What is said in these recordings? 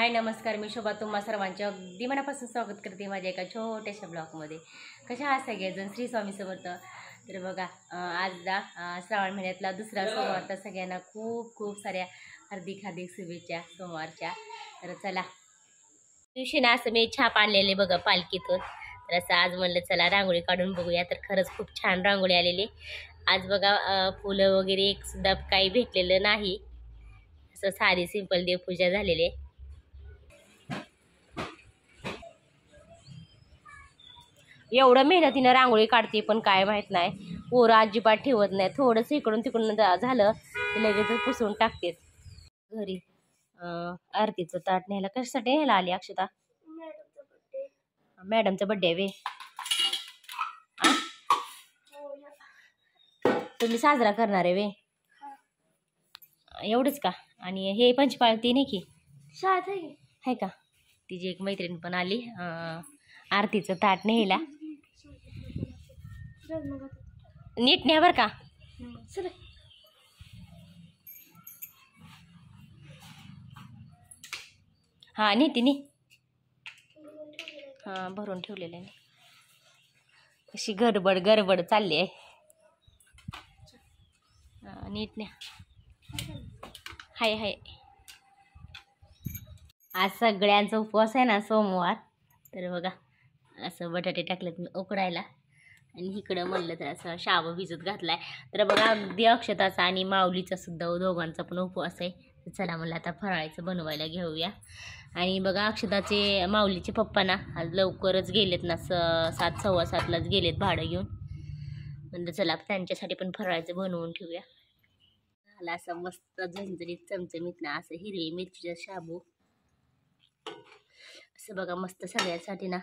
हाय नमस्कार, मी शोभा तुम्हा सर्वांचे अगदी मनापासून स्वागत करते माझ्या एका छोट्याशा ब्लॉगमध्ये. कशा आहात सगळेजण? श्री स्वामी समर्थ. तर बघा आज श्रावण महिन्यातला दुसरा सोमवार, तर सगळ्यांना खूप खूप साऱ्या हार्दिक शुभेच्छा सोमवारच्या. तर चला, दिवशी ना असं मी छाप आणलेले बघा पालखीतून. तर असं आज म्हणलं चला रांगोळी काढून बघूया. तर खरंच खूप छान रांगोळी आलेली. आज बघा फुलं वगैरे एक सुद्धा काही भेटलेलं नाही. असं साधी सिंपल देवपूजा झालेली आहे. एवढं मेहनतीनं रांगोळी काढते पण काय माहित नाही, पोरं अजिबात ठेवत नाही. थोडंसं इकडून तिकडून झालं की लगेच पुसून टाकतेच. घरी आरतीचं ताट न्यायला कशासाठी न्यायला आली अक्षता? मॅडमचा बड्डे वे. तुम्ही साजरा करणार आहे वे? एवढंच का? आणि हे पंचपाळती नाही की आहे का? तिची एक मैत्रीण पण आली आरतीचं ताट न्यायला. नीट न्या बर का. हा नेते नी. हा भरून ठेवलेलं आहे. अशी गडबड चालली आहे. नीट न्या. हाय हाय. आज सगळ्यांचा उपवास आहे ना सोमवार. तर बघा असं बटाटे टाकलेत उकडायला. आणि इकडं म्हणलं तर असं शाबू भिजत घातलाय. तर बघा अगदी अक्षताचा आणि माऊलीचा सुद्धा दोघांचा पण उपवास आहे. तर चला म्हणलं आता फराळाचं बनवायला घेऊया. आणि बघा अक्षताचे माऊलीचे पप्पा ना आज लवकरच गेलेत ना, 7 सव्वा 7लाच गेलेत भाडं घेऊन. म्हणलं चला त्यांच्यासाठी पण फराळाचं बनवून ठेवूया. मला असं मस्त झणझणीत चमचमीत ना असं हिरवी मिरचीचा शाबू असं बघा मस्त सगळ्यांसाठी ना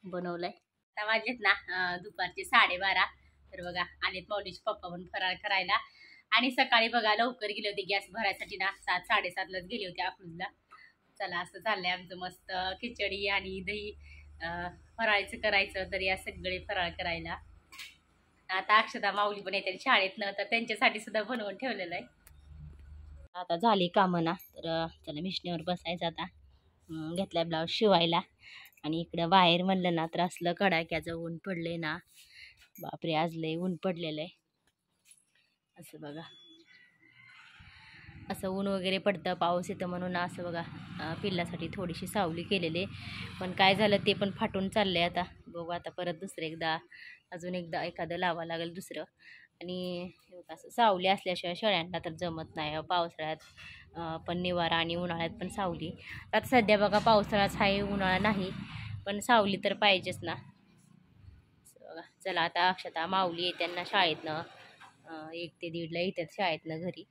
बनवलंय. आता वाजलेत ना दुपारचे 12:30. तर बघा आलेत माऊलीचे पप्पा पण फराळ करायला. आणि सकाळी बघा लवकर गेले होते गॅस भरायसाठी ना, 7 साडेसातलाच गेले होते अकलूजला. चला असं चाललंय आमचं मस्त खिचडी आणि दही फराळाचं करायचं. तर या सगळे फराळ करायला. आता अक्षता माऊली पण येते शाळेतनं, तर त्यांच्यासाठी सुद्धा बनवून ठेवलेलं आहे. आता झाली कामं ना, तर चला मिशनीवर बसायचं आता. घेतलाय ब्लाऊज शिवायला. आणि इकडं बाहेर म्हणलं ना तर असलं कडाक्याचं ऊन पडलंय ना, बापरे आज लय ऊन पडलेलं आहे. असं बघा असं ऊन वगैरे पडतं, पाऊस येतं म्हणून असं बघा पिल्लासाठी थोडीशी सावली केलेली. पण काय झालं ते पण फाटून चाललंय. आता बघू आता परत दुसरं एकदा अजून एकदा एखादं लावावं लागेल दुसरं. आणि असं सावली असल्याशिवाय शेळ्यांना तर जमत नाही. पावसाळ्यात पण निवारा आणि उन्हाळ्यात पण सावली. आता सध्या बघा पावसाळाच आहे, उन्हाळा नाही, पण सावली तर पाहिजेच ना. बघा चला आता अक्षता माऊली त्यांना शाळेतनं 1 ते 1:30ला येतात शाळेतनं घरी.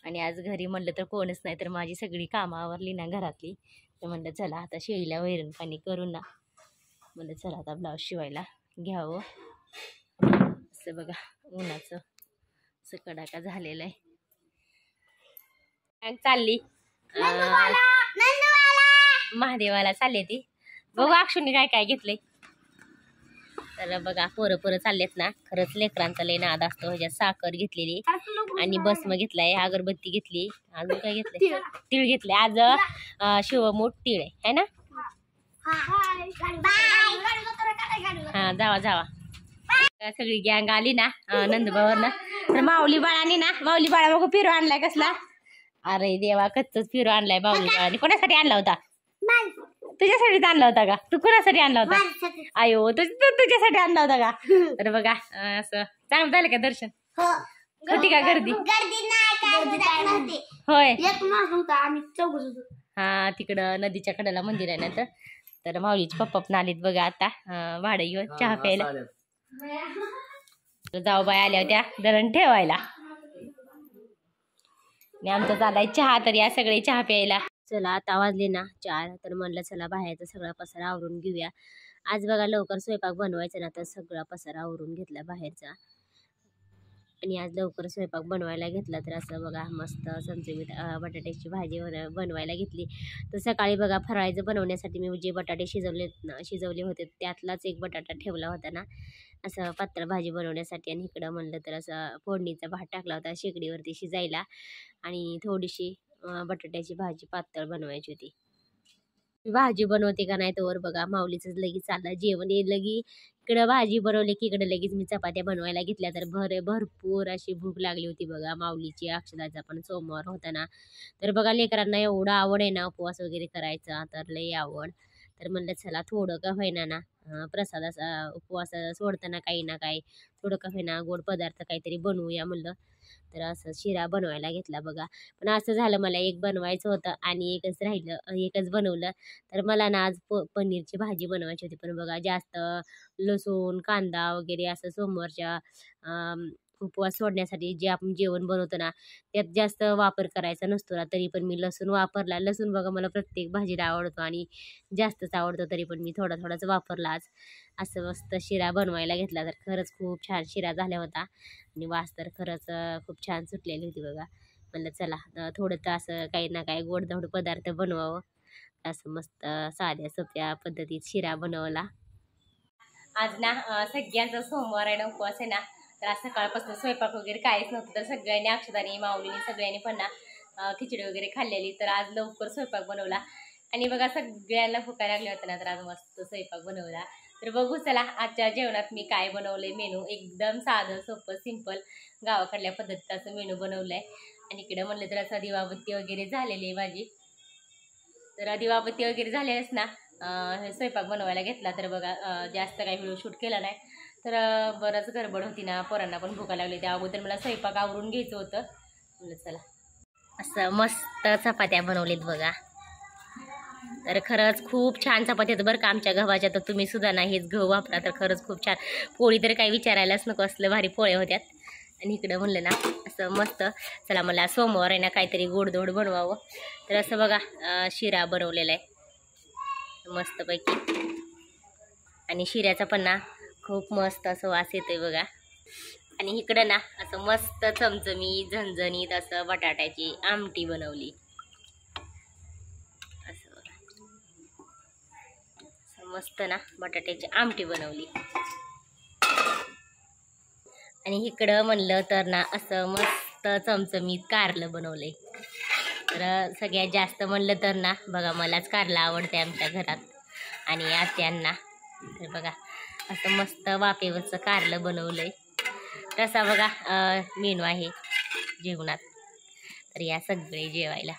आणि आज घरी म्हणलं तर कोणच नाही, तर माझी सगळी कामं आवरली ना घरातली. तर म्हणलं चला आता शेळीला वैरण पाणी करून ना, म्हणलं चला आता ब्लाऊज शिवायला घ्यावं. असं बघा उन्हाचं असं कडाका झालेलं आहे. चालली महादेवाला चालले ती. बघू अक्षुनी काय काय घेतलंय. तर बघा पोरं चाललेत ना. खरंच लेकरांचा लय नाद असतो. ह्याच्यात साखर घेतलेली आणि भस्म घेतलाय, अगरबत्ती घेतली. अजून काय घेतलंय? तीळ घेतले. आज शिवमूठ तीळ आहे ना. हा जावा सगळी गँग आली ना नंदुबावर ना. तर माऊली बाळा बघू पिरो आणलाय कसला. अरे देवा कच्चच पिरो आणलाय माऊली बाळाने. कोणासाठी आणला होता? तुझ्यासाठी आणला होता का? तू कोणासाठी आणला होता? आयो तुझ्यासाठी आणला होता का? तर बघा असं चांगलं झालं का दर्शन? होती का गर्दी? होय हा तिकडं नदीच्या कडेला मंदिर आहे ना. तर माऊलीचे पप्पा पण आलेत बघा आता भाडं घेऊन चहा प्यायला. जाऊ बाय आल्या होत्या दळण ठेवायला. आणि आमचा चालाय चहा. तर या सगळे चहा प्यायला. चला आता वाजले ना 4. तर म्हणलं चला बाहेरचा सगळा पसारा आवरून घेऊया. आज बघा लवकर स्वयंपाक बनवायचा ना, तर सगळा पसारा आवरून घेतला बाहेरचा. आणि आज लवकर स्वयंपाक बनवायला घेतला. तर असं बघा मस्त चमचमीत बटाट्याची भाजी बनवायला घेतली. तर सकाळी बघा फराळाचं बनवण्यासाठी मी जे बटाटे शिजवले होते त्यातलाच एक बटाटा ठेवला होता ना असं पातळ भाजी बनवण्यासाठी. आणि इकडं म्हणलं तर असं फोडणीचा भात टाकला होता शेगडीवरती शिजायला. आणि थोडीशी बटाट्याची भाजी पातळ बनवायची होती. भाजी बनवते का नाही तोवर बघा माऊलीच लगेच चाललं जेवण ये लगी इकडं भाजी बनवली की इकडे लगेच मी चपात्या बनवायला घेतल्या तर भरपूर अशी भूक लागली होती बघा माऊलीची अक्षदाचा पण सोमवार होता ना तर बघा लेकरांना एवढं आवड आहे ना उपवास वगैरे करायचा तर लई आवड तर म्हणलं चला थोडं का होईना ना प्रसादाचा उपवास सोडताना काही ना काही थोडं का होईना गोड पदार्थ काहीतरी बनवूया म्हणलं तर असं शिरा बनवायला घेतला बघा पण असं झालं मला एक बनवायचं होतं आणि एकच राहिलं एकच बनवलं तर मला ना आज पनीरची भाजी बनवायची होती पण बघा जास्त लसूण कांदा वगैरे असं सोमवारच्या उपवास सोडण्यासाठी जे आपण जेवण बनवतो ना त्यात जास्त वापर करायचा नसतो ना तरी पण मी लसूण वापरला लसूण बघा मला प्रत्येक भाजीला आवडतो आणि जास्तच आवडतो तरी पण मी थोडा थोडाच वापरला आज असं मस्त शिरा बनवायला घेतला तर खरंच खूप छान शिरा झाला होता आणि वास तर खरंच खूप छान सुटलेली होती बघा म्हणलं चला थोडं तर असं काही ना काही गोडधोड पदार्थ बनवावं असं मस्त साध्या सोप्या पद्धतीत शिरा बनवला आज ना सगळ्यांचा सोमवार आहे ना उपवास आहे ना तर आज सकाळपासून स्वयंपाक वगैरे काहीच नव्हतं तर सगळ्यांनी अक्षताने माऊलीने सगळ्यांनी पण ना खिचडी वगैरे खाल्लेली तर आज लवकर स्वयंपाक बनवला आणि बघा सगळ्यांना भुका लागल्या होत्या ना तर आज मस्त स्वयंपाक बनवला तर बघू चला आजच्या जेवणात मी काय बनवलंय मेनू एकदम साधं सोपं सिंपल गावाकडल्या पद्धतीचं असं मेनू बनवलंय आणि इकडे म्हणलं तर असं दिवाबत्ती वगैरे झालेली आहे माझी तर दिवाबत्ती वगैरे झालेच ना स्वयंपाक बनवायला घेतला तर बघा जास्त काही व्हिडिओ शूट केला नाही तर बरंच गडबड होती ना पोरांना पण भुका लागली त्या अगोदर मला स्वयंपाक आवरून घ्यायचं होतं म्हणलं चला असं मस्त चपात्या बनवलीत बघा तर खरंच खूप छान चपात्या बरं का आमच्या गव्हाच्या तर तुम्ही सुद्धा ना हेच गहू वापरा तर खरंच खूप छान पोळी तर काही विचारायलाच नको असलं भारी पोळ्या होत्यात आणि इकडं म्हणलं ना असं मस्त चला मला सोमवार आहे ना काहीतरी गोडधोड बनवावं तर असं बघा शिरा बनवलेला आहे मस्तपैकी आणि शिऱ्याचा पण ना खूप मस्त असं वास येतोय बघा आणि इकडं ना असं मस्त चमचमीत झणझणीत असं बटाट्याची आमटी बनवली असं मस्त ना बटाट्याची आमटी बनवली आणि इकडं म्हणलं तर ना असं मस्त चमचमीत कारलं बनवलंय तर सगळ्यात जास्त म्हणलं तर ना बघा मलाच कारलं आवडते आमच्या घरात आणि आत्यांना तर बघा असं मस्त वाफेवरचं कारलं बनवलंय तसा बघा मेनू आहे जेवणात तर या सगळे जेवायला